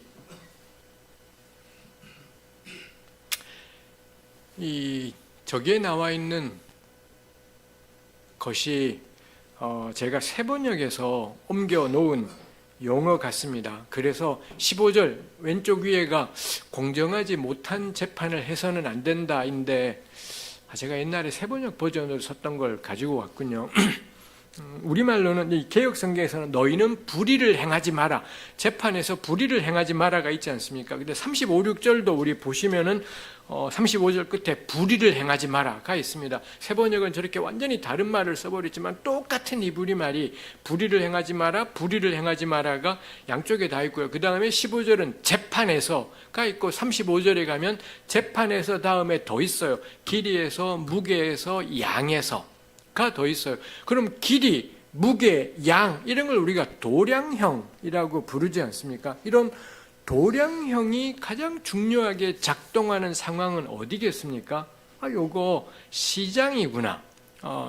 저기에 나와 있는 것이 제가 세번역에서 옮겨 놓은 용어 같습니다. 그래서 15절 왼쪽 위에가 공정하지 못한 재판을 해서는 안 된다인데, 제가 옛날에 세번역 버전으로 썼던 걸 가지고 왔군요. 우리말로는 이 개역성경에서는 너희는 불의를 행하지 마라, 재판에서 불의를 행하지 마라가 있지 않습니까? 근데 35, 6절도 우리 보시면은 35절 끝에 불의를 행하지 마라가 있습니다. 세번역은 저렇게 완전히 다른 말을 써버렸지만 똑같은 이브리 말이 불의를 행하지 마라, 불의를 행하지 마라가 양쪽에 다 있고요. 그 다음에 15절은 재판에서가 있고, 35절에 가면 재판에서 다음에 더 있어요. 길이에서, 무게에서, 양에서가 더 있어요. 그럼 길이, 무게, 양 이런 걸 우리가 도량형이라고 부르지 않습니까? 이런 도량형이 가장 중요하게 작동하는 상황은 어디겠습니까? 요거 시장이구나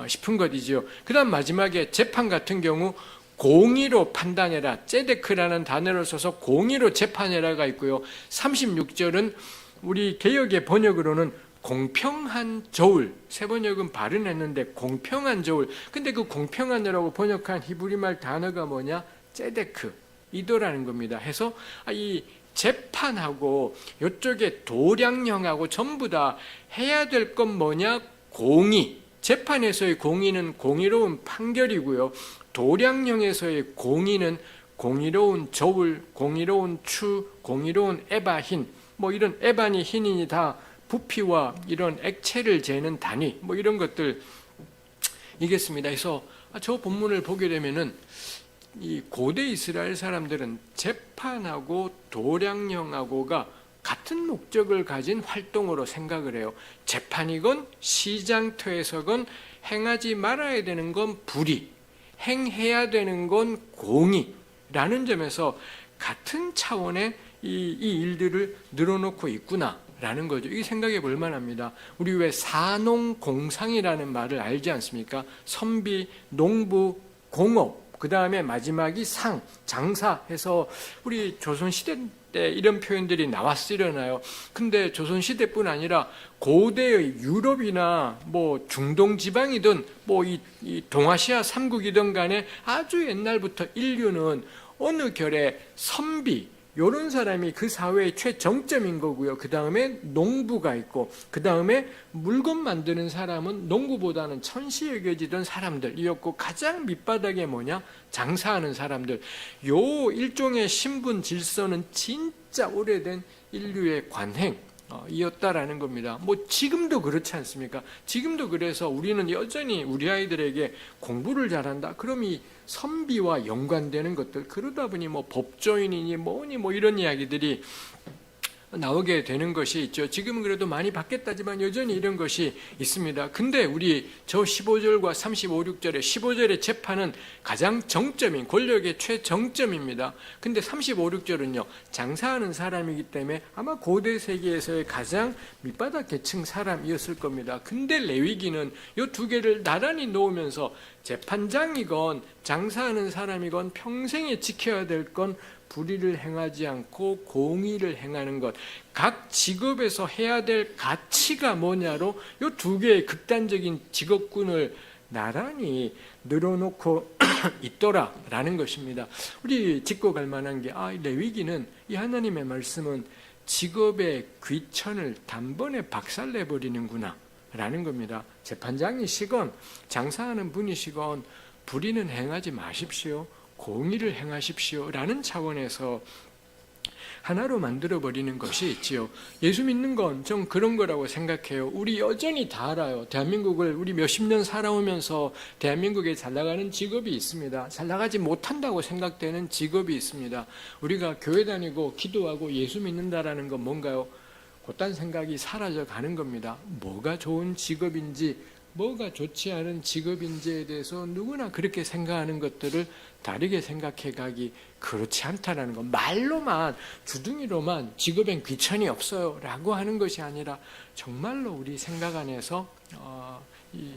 싶은 것이죠. 그 다음 마지막에 재판 같은 경우 공의로 판단해라, ጼ데크라는 단어를 써서 공의로 재판해라가 있고요. 36절은 우리 개역의 번역으로는 공평한 저울, 세번역은 발은 했는데 공평한 저울, 근데 그 공평한이라고 번역한 히브리말 단어가 뭐냐? ጼ데크 이도라는 겁니다. 해서 이 재판하고 이쪽에 도량형하고 전부 다 해야 될 건 뭐냐? 공의. 재판에서의 공의는 공의로운 판결이고요. 도량형에서의 공의는 공의로운 저울, 공의로운 추, 공의로운 에바힌, 뭐 이런 에바니 흰이니 다 부피와 이런 액체를 재는 단위, 뭐 이런 것들 이겠습니다. 그래서 저 본문을 보게 되면은 이 고대 이스라엘 사람들은 재판하고 도량형하고가 같은 목적을 가진 활동으로 생각을 해요. 재판이건 시장터에서건 행하지 말아야 되는 건 불의, 행해야 되는 건 공의라는 점에서 같은 차원의 이 일들을 늘어놓고 있구나라는 거죠. 이게 생각해 볼 만합니다. 우리 왜 사농공상이라는 말을 알지 않습니까? 선비, 농부, 공업, 그 다음에 마지막이 상, 장사해서 우리 조선시대 때 이런 표현들이 나왔으려나요? 근데 조선시대뿐 아니라 고대의 유럽이나 뭐 중동 지방이든 뭐 이 동아시아 3국이든 간에 아주 옛날부터 인류는 어느 결에 선비, 이런 사람이 그 사회의 최정점인 거고요. 그 다음에 농부가 있고, 그 다음에 물건 만드는 사람은 농부보다는 천시 여겨지던 사람들이었고, 가장 밑바닥에 뭐냐? 장사하는 사람들. 요 일종의 신분 질서는 진짜 오래된 인류의 관행 이었다라는 겁니다. 뭐 지금도 그렇지 않습니까? 지금도 그래서 우리는 여전히 우리 아이들에게 공부를 잘한다. 그럼 이 선비와 연관되는 것들, 그러다 보니 뭐 법조인이니 뭐니 뭐 이런 이야기들이 나오게 되는 것이 있죠. 지금은 그래도 많이 바뀌었다지만 여전히 이런 것이 있습니다. 근데 우리 저 15절과 35, 6절의 15절의 재판은 가장 정점인 권력의 최정점입니다. 근데 35, 6절은요 장사하는 사람이기 때문에 아마 고대 세계에서의 가장 밑바닥 계층 사람이었을 겁니다. 근데 레위기는 이 두 개를 나란히 놓으면서 재판장이건 장사하는 사람이건 평생에 지켜야 될 건 불의를 행하지 않고 공의를 행하는 것, 각 직업에서 해야 될 가치가 뭐냐로 이 두 개의 극단적인 직업군을 나란히 늘어놓고 있더라라는 것입니다. 우리 짚고 갈 만한 게 레위기는 이 하나님의 말씀은 직업의 귀천을 단번에 박살내버리는구나 라는 겁니다. 재판장이시건 장사하는 분이시건 불의는 행하지 마십시오. 공의를 행하십시오 라는 차원에서 하나로 만들어버리는 것이 있지요. 예수 믿는 건 좀 그런 거라고 생각해요. 우리 여전히 다 알아요. 대한민국을 우리 몇십 년 살아오면서 대한민국에 잘 나가는 직업이 있습니다. 잘 나가지 못한다고 생각되는 직업이 있습니다. 우리가 교회 다니고 기도하고 예수 믿는다라는 건 뭔가요? 그딴 생각이 사라져 가는 겁니다. 뭐가 좋은 직업인지 뭐가 좋지 않은 직업인지에 대해서 누구나 그렇게 생각하는 것들을 다르게 생각해 가기 그렇지 않다라는 것. 말로만 주둥이로만 직업엔 귀천이 없어요 라고 하는 것이 아니라 정말로 우리 생각 안에서 이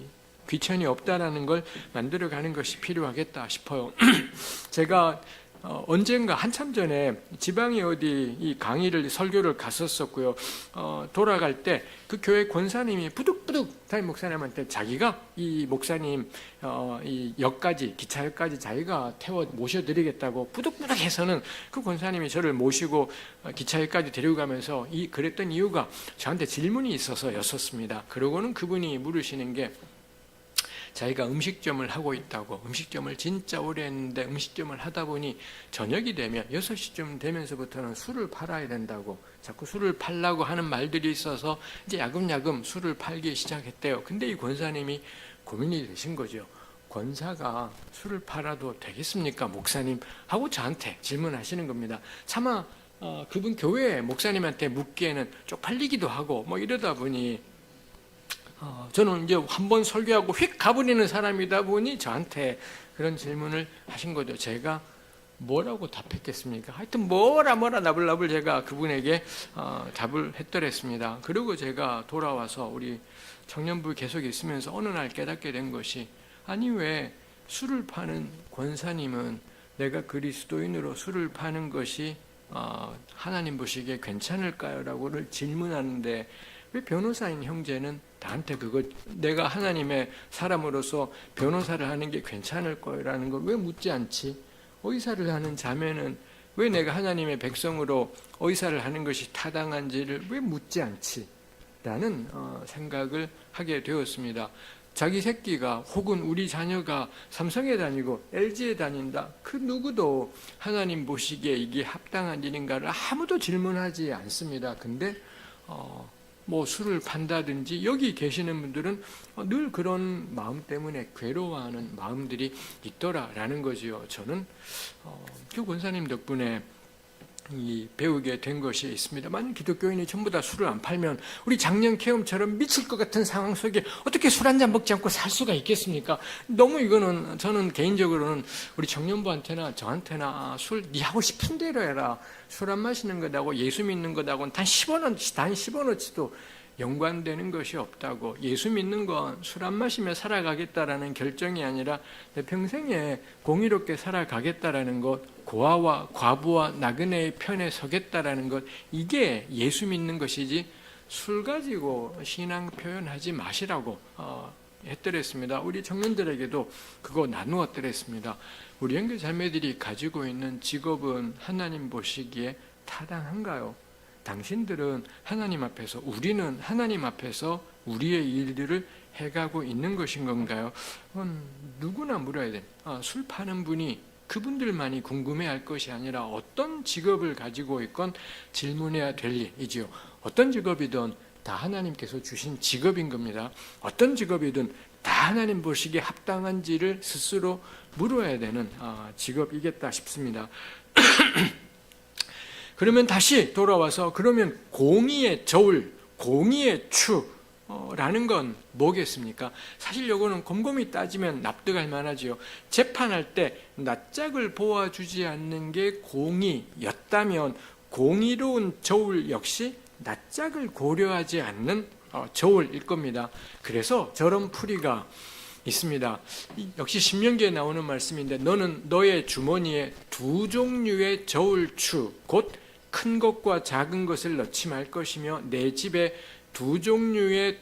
귀천이 없다라는 걸 만들어가는 것이 필요하겠다 싶어요. 제가 언젠가 한참 전에 지방에 어디 이 강의를 설교를 갔었었고요. 돌아갈 때 그 교회 권사님이 부득부득 담임 목사님한테 자기가 이 목사님 이 역까지 기차역까지 자기가 태워 모셔드리겠다고 부득부득해서는 그 권사님이 저를 모시고 기차역까지 데리고 가면서 그랬던 이유가 저한테 질문이 있어서였었습니다. 그러고는 그분이 물으시는 게 자기가 음식점을 하고 있다고, 음식점을 진짜 오래 했는데 음식점을 하다 보니 저녁이 되면 6시쯤 되면서부터는 술을 팔아야 된다고 자꾸 술을 팔라고 하는 말들이 있어서 이제 야금야금 술을 팔기 시작했대요. 근데 이 권사님이 고민이 되신 거죠. 권사가 술을 팔아도 되겠습니까 목사님? 하고 저한테 질문하시는 겁니다. 차마 그분 교회 목사님한테 묻기에는 쪽팔리기도 하고 뭐 이러다 보니 저는 이제 한번 설교하고 휙 가버리는 사람이다 보니 저한테 그런 질문을 하신 거죠. 제가 뭐라고 답했겠습니까? 하여튼 뭐라 나불나불 제가 그분에게 답을 했더랬습니다. 그리고 제가 돌아와서 우리 청년부 계속 있으면서 어느 날 깨닫게 된 것이 아니 왜 술을 파는 권사님은 내가 그리스도인으로 술을 파는 것이 하나님 보시기에 괜찮을까요? 라고를 질문하는데 왜 변호사인 형제는 나한테 그거 내가 하나님의 사람으로서 변호사를 하는 게 괜찮을 거라는 걸 왜 묻지 않지? 의사를 하는 자매는 왜 내가 하나님의 백성으로 의사를 하는 것이 타당한지를 왜 묻지 않지? 라는 생각을 하게 되었습니다. 자기 새끼가 혹은 우리 자녀가 삼성에 다니고 LG에 다닌다. 그 누구도 하나님 보시기에 이게 합당한 일인가를 아무도 질문하지 않습니다. 근데 뭐 술을 판다든지 여기 계시는 분들은 늘 그런 마음 때문에 괴로워하는 마음들이 있더라라는 거지요. 저는 그 권사님 덕분에 배우게 된 것이 있습니다만 기독교인이 전부 다 술을 안 팔면 우리 작년 계엄처럼 미칠 것 같은 상황 속에 어떻게 술 한 잔 먹지 않고 살 수가 있겠습니까? 너무 이거는 저는 개인적으로는 우리 청년부한테나 저한테나 술 네 하고 싶은 대로 해라. 술 안 마시는 것하고 예수 믿는 것하고는 단 10원어치도 연관되는 것이 없다고. 예수 믿는 건 술 안 마시며 살아가겠다라는 결정이 아니라 내 평생에 공의롭게 살아가겠다라는 것, 고아와 과부와 나그네의 편에 서겠다라는 것, 이게 예수 믿는 것이지 술 가지고 신앙 표현하지 마시라고 했더랬습니다. 우리 청년들에게도 그거 나누었더랬습니다. 우리 형제 자매들이 가지고 있는 직업은 하나님 보시기에 타당한가요? 당신들은 하나님 앞에서, 우리는 하나님 앞에서 우리의 일들을 해가고 있는 것인 건가요? 누구나 물어야 돼. 술 파는 분이 그분들만이 궁금해할 것이 아니라 어떤 직업을 가지고 있건 질문해야 될 일이지요. 어떤 직업이든 다 하나님께서 주신 직업인 겁니다. 어떤 직업이든 다 하나님 보시기에 합당한지를 스스로 물어야 되는 직업이겠다 싶습니다. 그러면 다시 돌아와서 그러면 공의의 저울, 공의의 추라는 건 뭐겠습니까? 사실 요거는 곰곰이 따지면 납득할 만하지요. 재판할 때 낯짝을 보아주지 않는 게 공의였다면 공의로운 저울 역시 낯짝을 고려하지 않는 저울일 겁니다. 그래서 저런 풀이가 있습니다. 역시 신명기에 나오는 말씀인데 너는 너의 주머니에 두 종류의 저울추 곧 큰 것과 작은 것을 넣지 말 것이며 내 집에 두 종류의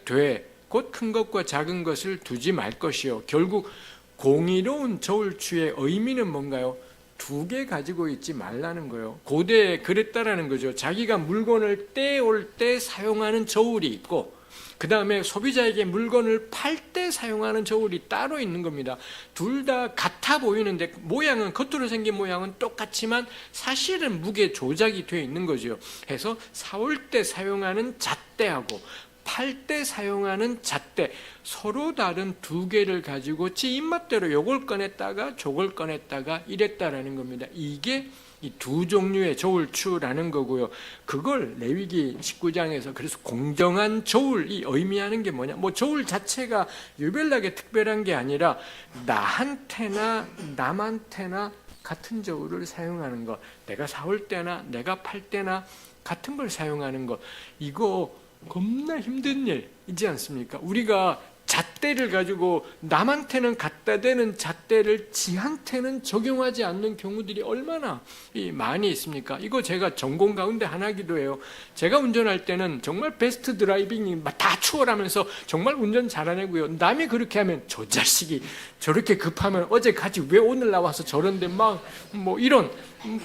곧 큰 것과 작은 것을 두지 말 것이요. 결국 공의로운 저울추의 의미는 뭔가요? 두 개 가지고 있지 말라는 거예요. 고대에 그랬다라는 거죠. 자기가 물건을 떼올 때 사용하는 저울이 있고 그 다음에 소비자에게 물건을 팔 때 사용하는 저울이 따로 있는 겁니다. 둘 다 같아 보이는데 모양은 겉으로 생긴 모양은 똑같지만 사실은 무게 조작이 되어 있는 거죠. 해서 사올 때 사용하는 잣대하고 팔 때 사용하는 잣대 서로 다른 두 개를 가지고 지 입맛대로 요걸 꺼냈다가 저걸 꺼냈다가 이랬다라는 겁니다. 이게 이 두 종류의 저울추라는 거고요. 그걸 레위기 19장에서 그래서 공정한 저울이 의미하는 게 뭐냐? 뭐 저울 자체가 유별나게 특별한 게 아니라 나한테나 남한테나 같은 저울을 사용하는 것, 내가 사올 때나 내가 팔 때나 같은 걸 사용하는 것, 이거 겁나 힘든 일이지 않습니까? 우리가 잣대를 가지고 남한테는 갖다 대는 잣대를 지한테는 적용하지 않는 경우들이 얼마나 많이 있습니까? 이거 제가 전공 가운데 하나기도 해요. 제가 운전할 때는 정말 베스트 드라이빙이 다 추월하면서 정말 운전 잘하네고요. 남이 그렇게 하면 저 자식이 저렇게 급하면 어제 가지 왜 오늘 나와서 저런데 막 뭐 이런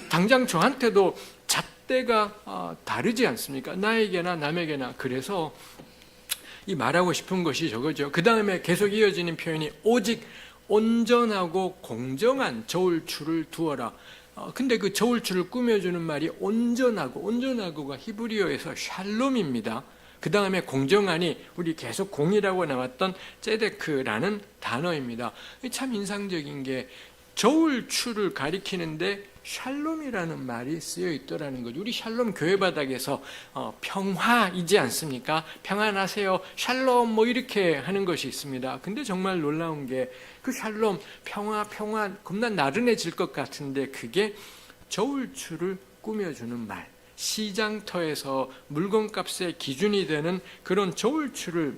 당장 저한테도 잣대가 다르지 않습니까? 나에게나 남에게나. 그래서 이 말하고 싶은 것이 저거죠. 그 다음에 계속 이어지는 표현이 오직 온전하고 공정한 저울추를 두어라. 근데 그 저울추를 꾸며주는 말이 온전하고가 히브리어에서 샬롬입니다. 그 다음에 공정하니 우리 계속 공이라고 나왔던 ጼ데크라는 단어입니다. 참 인상적인 게 저울추를 가리키는데 샬롬이라는 말이 쓰여 있더라는 거죠. 우리 샬롬 교회 바닥에서 평화이지 않습니까? 평안하세요, 샬롬 뭐 이렇게 하는 것이 있습니다. 근데 정말 놀라운 게 그 샬롬, 평화 겁나 나른해질 것 같은데 그게 저울추를 꾸며주는 말, 시장터에서 물건값의 기준이 되는 그런 저울추를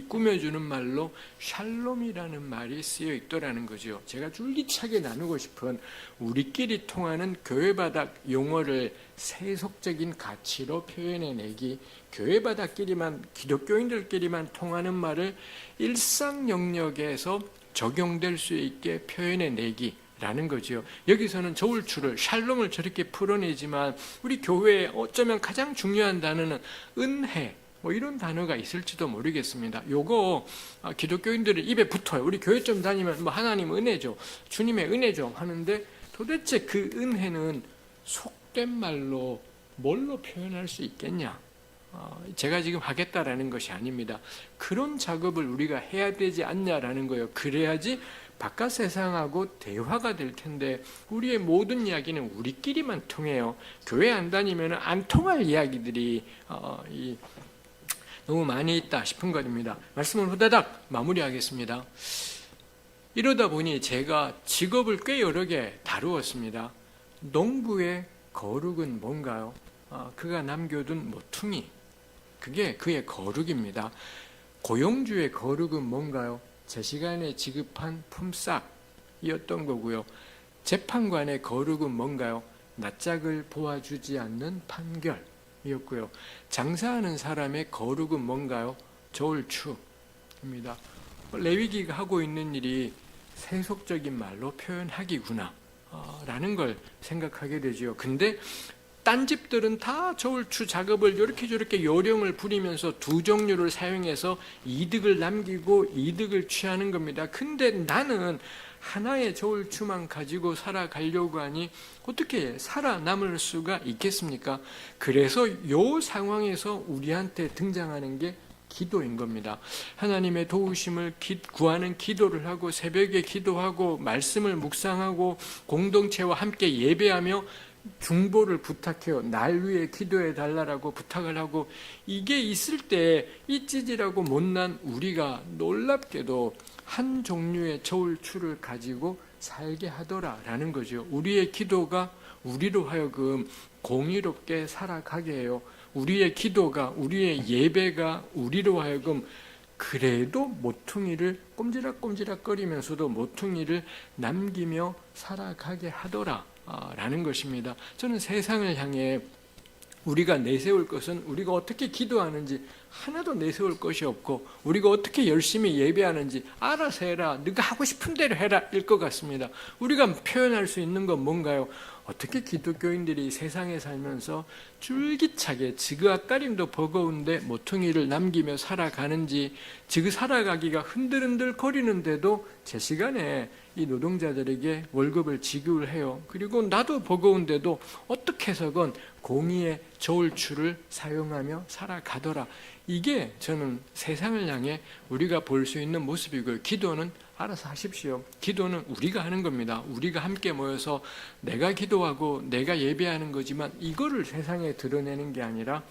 꾸며주는 말로 샬롬이라는 말이 쓰여 있더라는 거죠. 제가 줄기차게 나누고 싶은 우리끼리 통하는 교회 바닥 용어를 세속적인 가치로 표현해내기, 교회 바닥끼리만 기독교인들끼리만 통하는 말을 일상 영역에서 적용될 수 있게 표현해내기 라는 거죠. 여기서는 저울추를 샬롬을 저렇게 풀어내지만 우리 교회에 어쩌면 가장 중요한 단어는 은혜 뭐 이런 단어가 있을지도 모르겠습니다. 요거 기독교인들의 입에 붙어요. 우리 교회 좀 다니면 뭐 하나님 은혜죠, 주님의 은혜죠 하는데 도대체 그 은혜는 속된 말로 뭘로 표현할 수 있겠냐? 제가 지금 하겠다라는 것이 아닙니다. 그런 작업을 우리가 해야 되지 않냐라는 거예요. 그래야지 바깥 세상하고 대화가 될 텐데 우리의 모든 이야기는 우리끼리만 통해요. 교회 안 다니면 안 통할 이야기들이 너무 많이 있다 싶은 것입니다. 말씀을 후다닥 마무리하겠습니다. 이러다 보니 제가 직업을 꽤 여러 개 다루었습니다. 농부의 거룩은 뭔가요? 그가 남겨둔 모퉁이, 그게 그의 거룩입니다. 고용주의 거룩은 뭔가요? 제 시간에 지급한 품삯이었던 거고요. 재판관의 거룩은 뭔가요? 낯짝을 보아주지 않는 판결이었고요. 장사하는 사람의 거룩은 뭔가요? 저울추입니다. 레위기가 하고 있는 일이 세속적인 말로 표현하기구나 라는 걸 생각하게 되죠. 근데 딴 집들은 다 저울추 작업을 이렇게 저렇게 요령을 부리면서 두 종류를 사용해서 이득을 남기고 이득을 취하는 겁니다. 근데 나는 하나의 저울추만 가지고 살아가려고 하니 어떻게 살아남을 수가 있겠습니까? 그래서 이 상황에서 우리한테 등장하는 게 기도인 겁니다. 하나님의 도우심을 구하는 기도를 하고 새벽에 기도하고 말씀을 묵상하고 공동체와 함께 예배하며 중보를 부탁해요. 날 위해 기도해 달라고 부탁을 하고 이게 있을 때 이 찌질하고 못난 우리가 놀랍게도 한 종류의 저울추를 가지고 살게 하더라라는 거죠. 우리의 기도가 우리로 하여금 공의롭게 살아가게 해요. 우리의 기도가 우리의 예배가 우리로 하여금 그래도 모퉁이를 꼼지락꼼지락거리면서도 모퉁이를 남기며 살아가게 하더라 라는 것입니다. 저는 세상을 향해 우리가 내세울 것은 우리가 어떻게 기도하는지 하나도 내세울 것이 없고, 우리가 어떻게 열심히 예배하는지 알아서 해라, 네가 하고 싶은 대로 해라 일 것 같습니다. 우리가 표현할 수 있는 건 뭔가요? 어떻게 기독교인들이 세상에 살면서 줄기차게 지그앞가림도 버거운데 모퉁이를 남기며 살아가는지, 지그 살아가기가 흔들흔들 거리는데도 제 시간에 이 노동자들에게 월급을 지급을 해요. 그리고 나도 버거운데도 어떻게 해서건 공의의 저울추를 사용하며 살아가더라. 이게 저는 세상을 향해 우리가 볼 수 있는 모습이고요. 기도는 알아서 하십시오. 기도는 우리가 하는 겁니다. 우리가 함께 모여서 내가 기도하고 내가 예배하는 거지만, 이거를 세상에 드러내는 게 아니라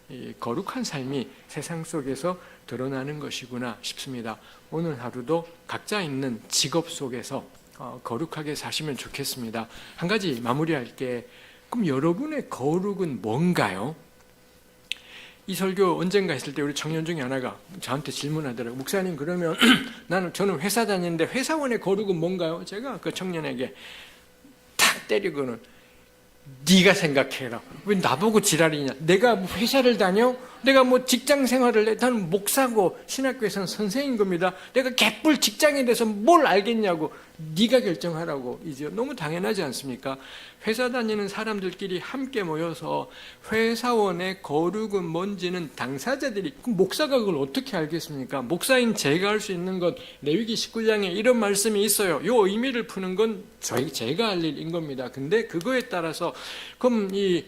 이 거룩한 삶이 세상 속에서 드러나는 것이구나 싶습니다. 오늘 하루도 각자 있는 직업 속에서 거룩하게 사시면 좋겠습니다. 한 가지 마무리할게. 그럼 여러분의 거룩은 뭔가요? 이 설교 언젠가 했을 때 우리 청년 중에 하나가 저한테 질문하더라고요. 목사님, 그러면 저는 회사 다니는데 회사원의 거룩은 뭔가요? 제가 그 청년에게 탁 때리고는, 네가 생각해라. 왜 나보고 지랄이냐? 내가 회사를 다녀? 내가 직장 생활을 해? 나는 목사고 신학교에서는 선생인 겁니다. 내가 개뿔 직장에 대해서 뭘 알겠냐고. 네가 결정하라고. 이제 너무 당연하지 않습니까? 회사 다니는 사람들끼리 함께 모여서 회사원의 거룩은 뭔지는 당사자들이, 그럼 목사가 그걸 어떻게 알겠습니까? 목사인 제가 할 수 있는 것, 레위기 19장에 이런 말씀이 있어요. 이 의미를 푸는 건 제가 할 일인 겁니다. 근데 그거에 따라서 그럼 이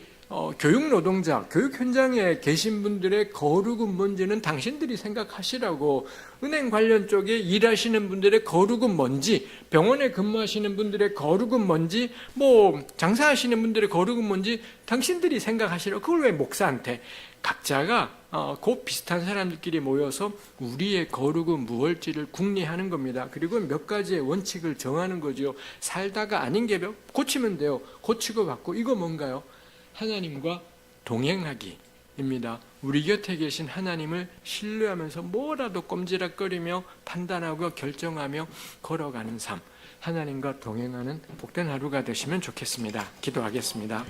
교육 노동자, 교육 현장에 계신 분들의 거룩은 뭔지는 당신들이 생각하시라고. 은행 관련 쪽에 일하시는 분들의 거룩은 뭔지, 병원에 근무하시는 분들의 거룩은 뭔지, 장사하시는 분들의 거룩은 뭔지 당신들이 생각하시라고. 그걸 왜 목사한테? 각자가 곧 비슷한 사람들끼리 모여서 우리의 거룩은 무엇일지를 궁리하는 겁니다. 그리고 몇 가지의 원칙을 정하는 거죠. 살다가 아닌 게 고치면 돼요. 고치고 받고. 이거 뭔가요? 하나님과 동행하기입니다. 우리 곁에 계신 하나님을 신뢰하면서 뭐라도 꼼지락거리며 판단하고 결정하며 걸어가는 삶, 하나님과 동행하는 복된 하루가 되시면 좋겠습니다. 기도하겠습니다.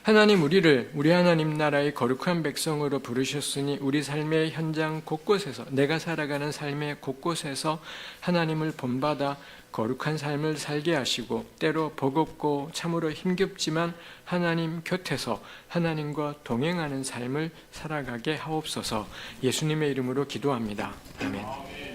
하나님, 우리 하나님 나라의 거룩한 백성으로 부르셨으니 우리 삶의 현장 곳곳에서, 내가 살아가는 삶의 곳곳에서 하나님을 본받아 거룩한 삶을 살게 하시고, 때로 버겁고 참으로 힘겹지만 하나님 곁에서 하나님과 동행하는 삶을 살아가게 하옵소서. 예수님의 이름으로 기도합니다. 아멘.